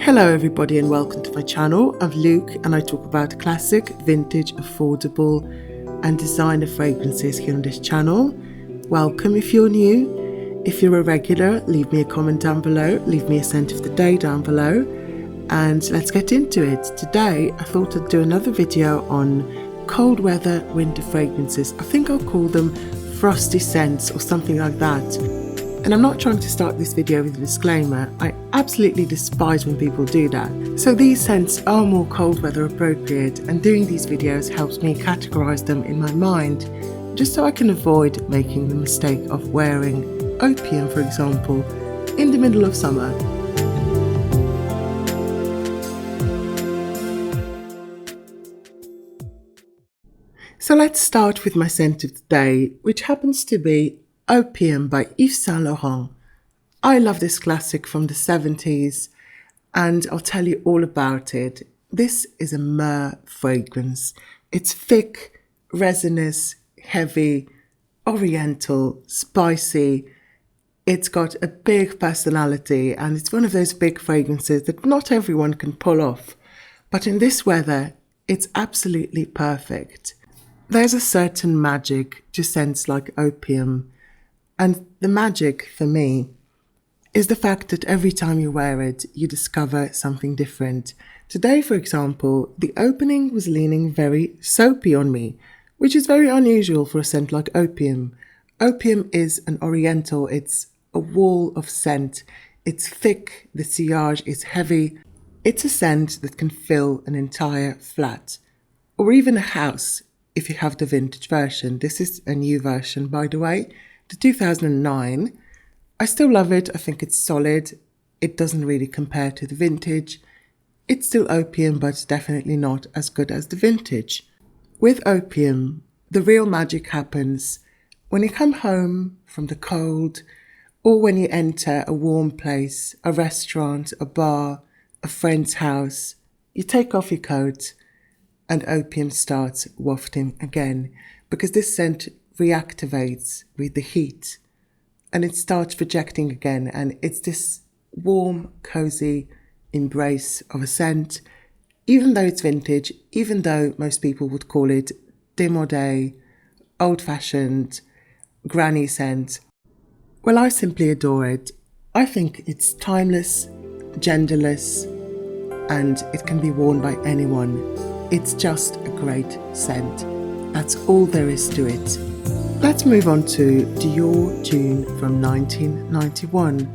Hello everybody and welcome to my channel. I'm Luke and I talk about classic, vintage, affordable and designer fragrances here on this channel. Welcome if you're new. If you're a regular, leave me a comment down below, leave me a scent of the day down below, and let's get into it. Today I thought I'd do another video on cold weather winter fragrances. I think I'll call them frosty scents or something like that. And I'm not trying to start this video with a disclaimer. I absolutely despise when people do that. So these scents are more cold weather appropriate, and doing these videos helps me categorize them in my mind, just so I can avoid making the mistake of wearing Opium, for example, in the middle of summer. So let's start with my scent of the day, which happens to be Opium by Yves Saint Laurent. I love this classic from the 70s and I'll tell you all about it. This is a myrrh fragrance. It's thick, resinous, heavy, oriental, spicy. It's got a big personality and it's one of those big fragrances that not everyone can pull off. But in this weather, it's absolutely perfect. There's a certain magic to scents like Opium. And the magic for me is the fact that every time you wear it, you discover something different. Today, for example, the opening was leaning very soapy on me, which is very unusual for a scent like Opium. Opium is an oriental, it's a wall of scent. It's thick, the sillage is heavy. It's a scent that can fill an entire flat or even a house if you have the vintage version. This is a new version, by the way. The 2009, I still love it. I think it's solid. It doesn't really compare to the vintage. It's still Opium, but definitely not as good as the vintage. With Opium, the real magic happens when you come home from the cold or when you enter a warm place, a restaurant, a bar, a friend's house. You take off your coat and Opium starts wafting again, because this scent reactivates with the heat and it starts projecting again, and it's this warm, cozy embrace of a scent. Even though it's vintage, even though most people would call it démodé, old-fashioned, granny scent, well, I simply adore it. I think it's timeless, genderless, and it can be worn by anyone. It's just a great scent. That's all there is to it. Let's move on to Dior Dune from 1991.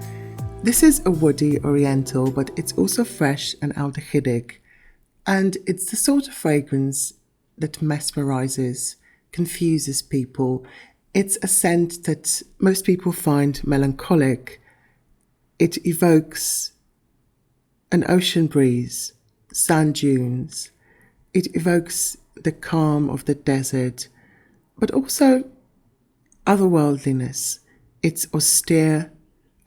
This is a woody oriental, but it's also fresh and aldehydic. And it's the sort of fragrance that mesmerizes, confuses people. It's a scent that most people find melancholic. It evokes an ocean breeze, sand dunes. It evokes the calm of the desert, but also otherworldliness. It's austere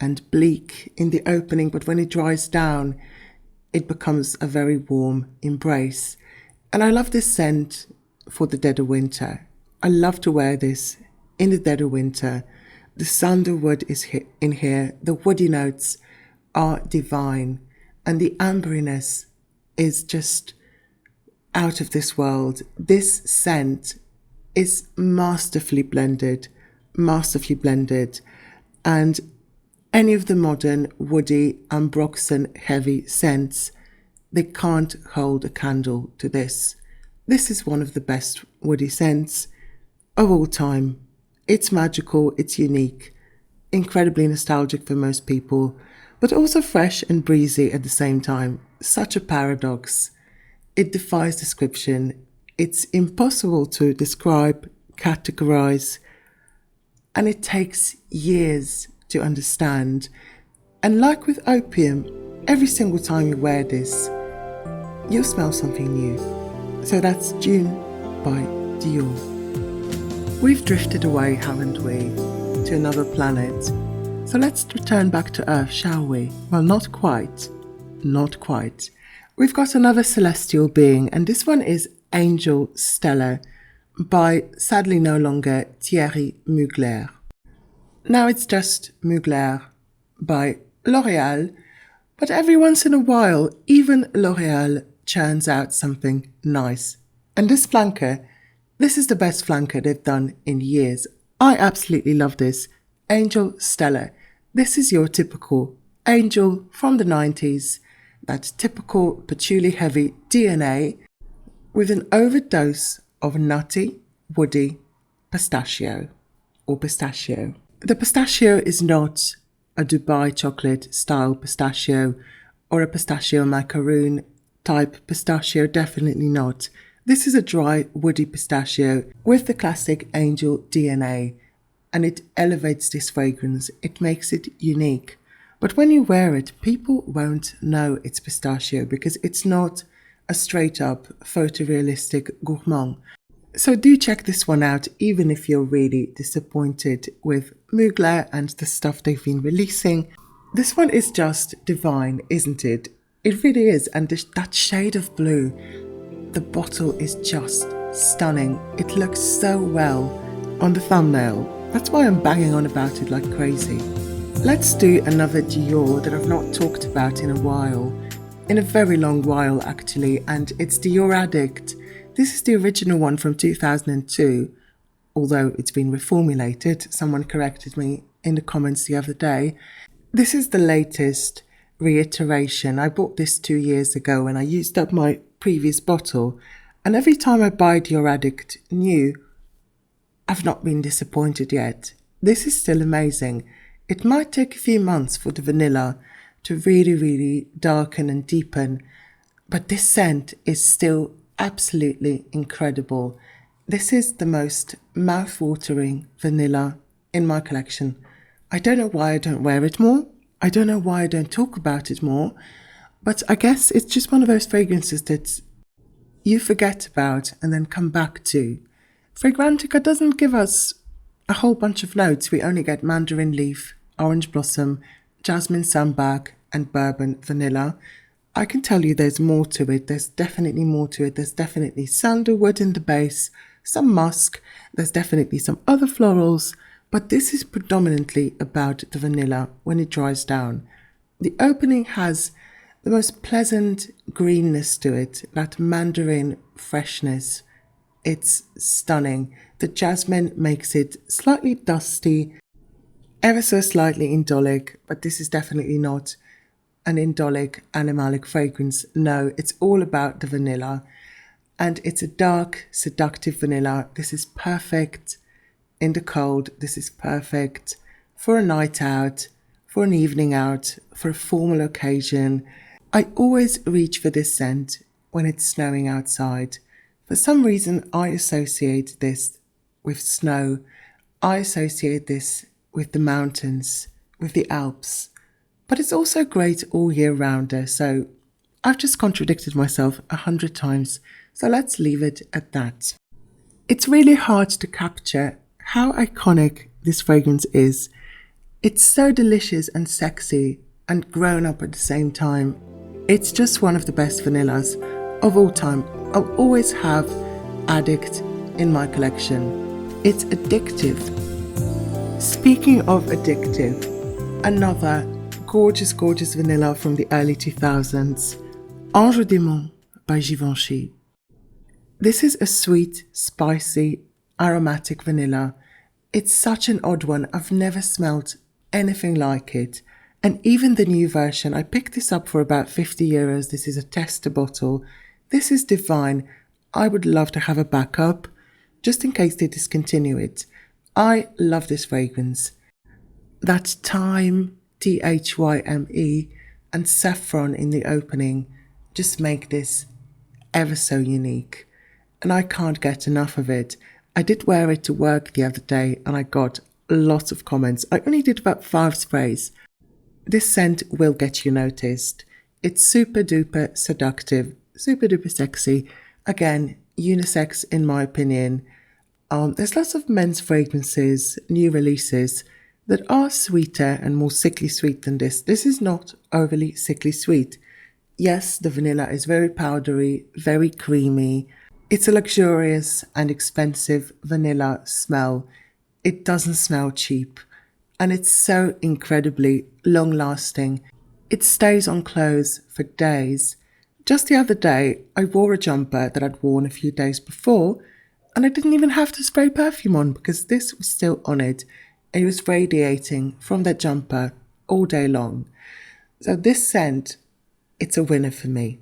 and bleak in the opening, but when it dries down, it becomes a very warm embrace. And I love this scent for the dead of winter. I love to wear this in the dead of winter. The sandalwood is in here. The woody notes are divine, and the amberiness is just out of this world. This scent is masterfully blended, and any of the modern woody ambroxan heavy scents, they can't hold a candle to this. This is one of the best woody scents of all time. It's magical, it's unique, incredibly nostalgic for most people, but also fresh and breezy at the same time. Such a paradox. It defies description. It's impossible to describe, categorize, and it takes years to understand. And like with Opium, every single time you wear this, you'll smell something new. So that's Dune by Dior. We've drifted away, haven't we, to another planet. So let's return back to Earth, shall we? Well, not quite. Not quite. We've got another celestial being, and this one is Angel Stellar by, sadly no longer, Thierry Mugler. Now it's just Mugler by L'Oréal, But every once in a while, even L'Oreal churns out something nice. And this flanker, this is the best flanker they've done in years. I absolutely love this. Angel Stella. This is your typical Angel from the 90s. That typical patchouli heavy DNA with an overdose of nutty, woody pistachio or pistachio. The pistachio is not a Dubai chocolate style pistachio or a pistachio macaroon type pistachio, definitely not. This is a dry, woody pistachio with the classic Angel DNA, and it elevates this fragrance. It makes it unique. But when you wear it, people won't know it's pistachio because it's not a straight up photorealistic gourmand. So do check this one out, even if you're really disappointed with Mugler and the stuff they've been releasing. This one is just divine, isn't it? It really is. And that shade of blue, the bottle is just stunning. It looks so well on the thumbnail. That's why I'm banging on about it like crazy. Let's do another Dior that I've not talked about in a while. In a very long while, actually. And it's Dior Addict. This is the original one from 2002, although it's been reformulated. Someone corrected me in the comments the other day. This is the latest reiteration. I bought this 2 years ago and I used up my previous bottle. And every time I buy Dior Addict new, I've not been disappointed yet. This is still amazing. It might take a few months for the vanilla to really, really darken and deepen, but this scent is still absolutely incredible. This is the most mouth-watering vanilla in my collection. I don't know why I don't wear it more. I don't know why I don't talk about it more. But I guess it's just one of those fragrances that you forget about and then come back to. Fragrantica doesn't give us a whole bunch of notes. We only get mandarin leaf, orange blossom, jasmine sambac, and bourbon vanilla. I can tell you there's more to it. There's definitely more to it. There's definitely sandalwood in the base, some musk. There's definitely some other florals, but this is predominantly about the vanilla when it dries down. The opening has the most pleasant greenness to it, that mandarin freshness. It's stunning. The jasmine makes it slightly dusty, ever so slightly indolic, but this is definitely not an indolic animalic fragrance. No, it's all about the vanilla, and it's a dark, seductive vanilla. This is perfect in the cold. This is perfect for a night out, for an evening out, for a formal occasion. I always reach for this scent when it's snowing outside. For some reason, I associate this with snow. I associate this with the mountains, with the Alps. But it's also great all year rounder, so I've just contradicted myself 100 times, so let's leave it at that. It's really hard to capture how iconic this fragrance is. It's so delicious and sexy and grown up at the same time. It's just one of the best vanillas of all time. I'll always have Addict in my collection. It's addictive. Speaking of addictive, another gorgeous, gorgeous vanilla from the early 2000s, Ange by Givenchy. This is a sweet, spicy, aromatic vanilla. It's such an odd one. I've never smelled anything like it. And even the new version, I picked this up for about 50 euros. This is a tester bottle. This is divine. I would love to have a backup, just in case they discontinue it. I love this fragrance. That thyme, Thyme, and saffron in the opening just make this ever so unique. And I can't get enough of it. I did wear it to work the other day and I got lots of comments. I only did about 5 sprays. This scent will get you noticed. It's super duper seductive, super duper sexy. Again, unisex in my opinion. There's lots of men's fragrances, new releases, that are sweeter and more sickly sweet than this. This is not overly sickly sweet. Yes, the vanilla is very powdery, very creamy. It's a luxurious and expensive vanilla smell. It doesn't smell cheap. And it's so incredibly long-lasting. It stays on clothes for days. Just the other day, I wore a jumper that I'd worn a few days before, and I didn't even have to spray perfume on because this was still on it. It was radiating from that jumper all day long. So this scent, it's a winner for me.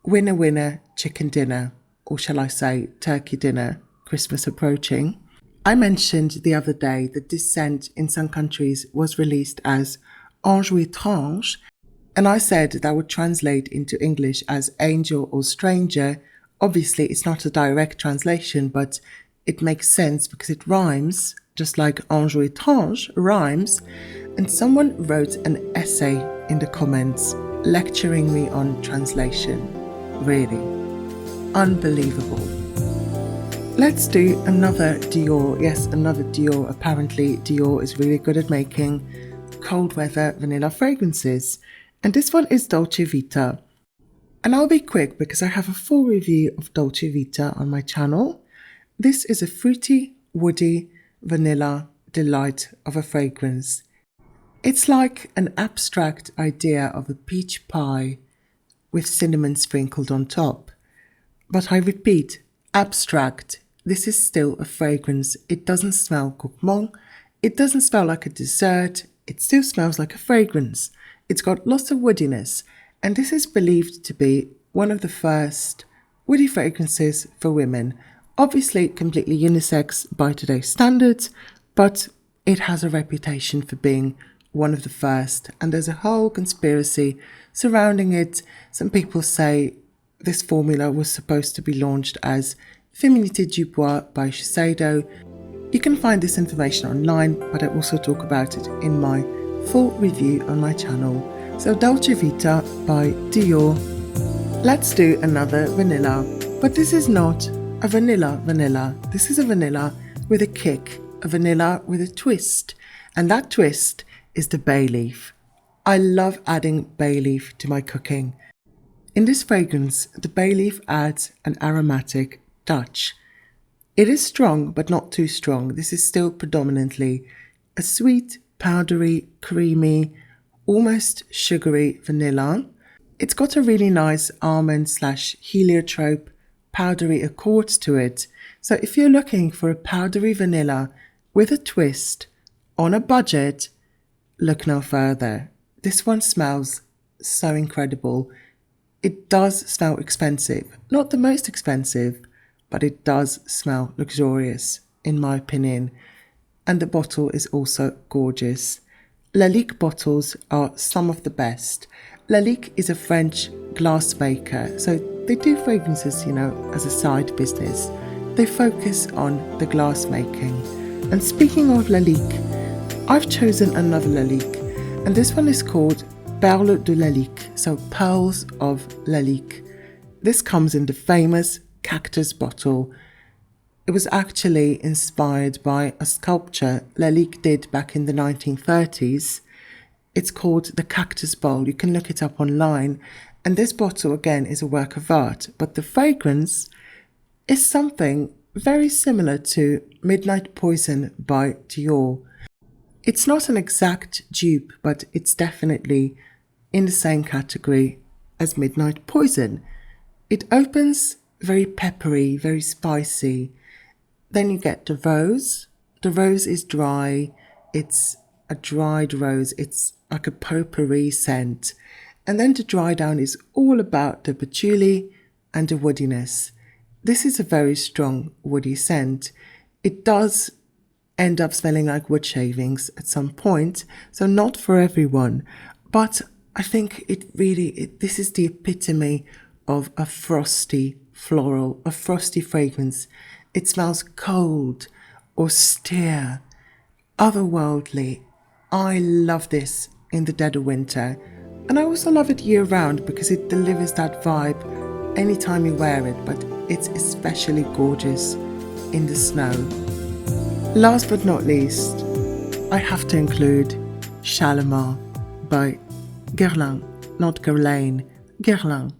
Winner, winner, chicken dinner, or shall I say turkey dinner, Christmas approaching. I mentioned the other day that this scent in some countries was released as Ange ou étrange, and I said that would translate into English as angel or stranger. Obviously, it's not a direct translation, but it makes sense because it rhymes, just like Ange ou étrange rhymes. And someone wrote an essay in the comments lecturing me on translation. Really. Unbelievable. Let's do another Dior. Yes, another Dior. Apparently, Dior is really good at making cold weather vanilla fragrances. And this one is Dolce Vita. And I'll be quick because I have a full review of Dolce Vita on my channel. This is a fruity, woody, vanilla delight of a fragrance. It's like an abstract idea of a peach pie with cinnamon sprinkled on top. But I repeat, abstract. This is still a fragrance. It doesn't smell gourmand. It doesn't smell like a dessert. It still smells like a fragrance. It's got lots of woodiness. And this is believed to be one of the first woody fragrances for women. Obviously completely unisex by today's standards, but it has a reputation for being one of the first. And there's a whole conspiracy surrounding it. Some people say this formula was supposed to be launched as Féminité du Bois by Shiseido. You can find this information online, but I also talk about it in my full review on my channel. So Dolce Vita by Dior. Let's do another vanilla, but this is not a vanilla. This is a vanilla with a kick, a vanilla with a twist, and that twist is the bay leaf. I love adding bay leaf to my cooking. In this fragrance, the bay leaf adds an aromatic touch. It is strong, but not too strong. This is still predominantly a sweet, powdery, creamy, almost sugary vanilla. It's got a really nice almond/heliotrope powdery accords to it. So if you're looking for a powdery vanilla with a twist on a budget, look no further. This one smells so incredible. It does smell expensive. Not the most expensive, but it does smell luxurious, in my opinion. And the bottle is also gorgeous. Lalique bottles are some of the best. Lalique is a French glass maker, so they do fragrances, as a side business. They focus on the glass making. And speaking of Lalique, I've chosen another Lalique, and this one is called Perles de Lalique, so Pearls of Lalique. This comes in the famous cactus bottle. It was actually inspired by a sculpture Lalique did back in the 1930s. It's called the Cactus Bowl. You can look it up online. And this bottle, again, is a work of art. But the fragrance is something very similar to Midnight Poison by Dior. It's not an exact dupe, but it's definitely in the same category as Midnight Poison. It opens very peppery, very spicy. Then you get the rose. The rose is dry. It's a dried rose. It's like a potpourri scent. And then the dry down is all about the patchouli and the woodiness. This is a very strong woody scent. It does end up smelling like wood shavings at some point, so not for everyone. But I think this is the epitome of a frosty floral, a frosty fragrance. It smells cold, austere, otherworldly. I love this in the dead of winter. And I also love it year round because it delivers that vibe anytime you wear it, but it's especially gorgeous in the snow. Last but not least, I have to include Shalimar by Guerlain, not Guerlain, Guerlain.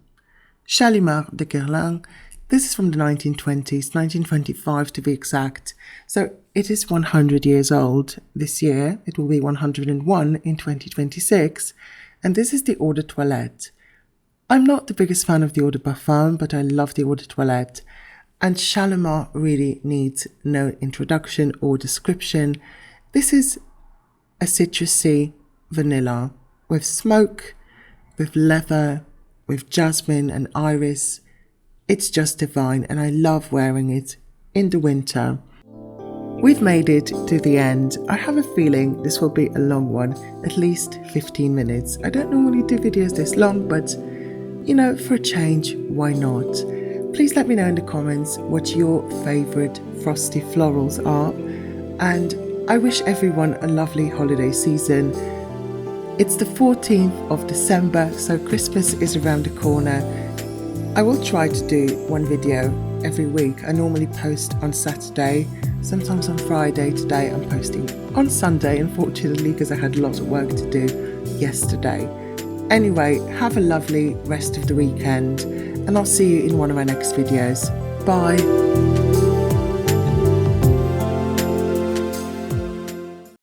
Shalimar de Guerlain. This is from the 1920s, 1925 to be exact. So it is 100 years old this year. It will be 101 in 2026. and this is the Eau de Toilette. I'm not the biggest fan of the Eau de Parfum, but I love the Eau de Toilette, and Shalimar really needs no introduction or description. This is a citrusy vanilla with smoke, with leather, with jasmine and iris. It's just divine, and I love wearing it in the winter. We've made it to the end. I have a feeling this will be a long one, at least 15 minutes. I don't normally do videos this long, but you know, for a change, why not? Please let me know in the comments what your favourite frosty florals are, and I wish everyone a lovely holiday season. It's the 14th of December, so Christmas is around the corner. I will try to do one video every week. I normally post on Saturday, sometimes on Friday. Today I'm posting on Sunday, unfortunately, because I had a lot of work to do yesterday. Anyway, have a lovely rest of the weekend, and I'll see you in one of my next videos. Bye.